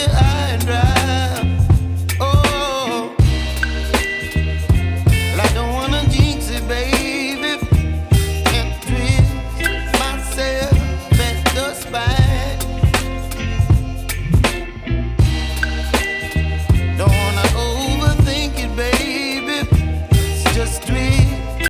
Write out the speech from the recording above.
high and dry. Oh, well, I don't wanna jinx it, baby, and twist myself at the spine. Don't wanna overthink it, baby. It's just twist.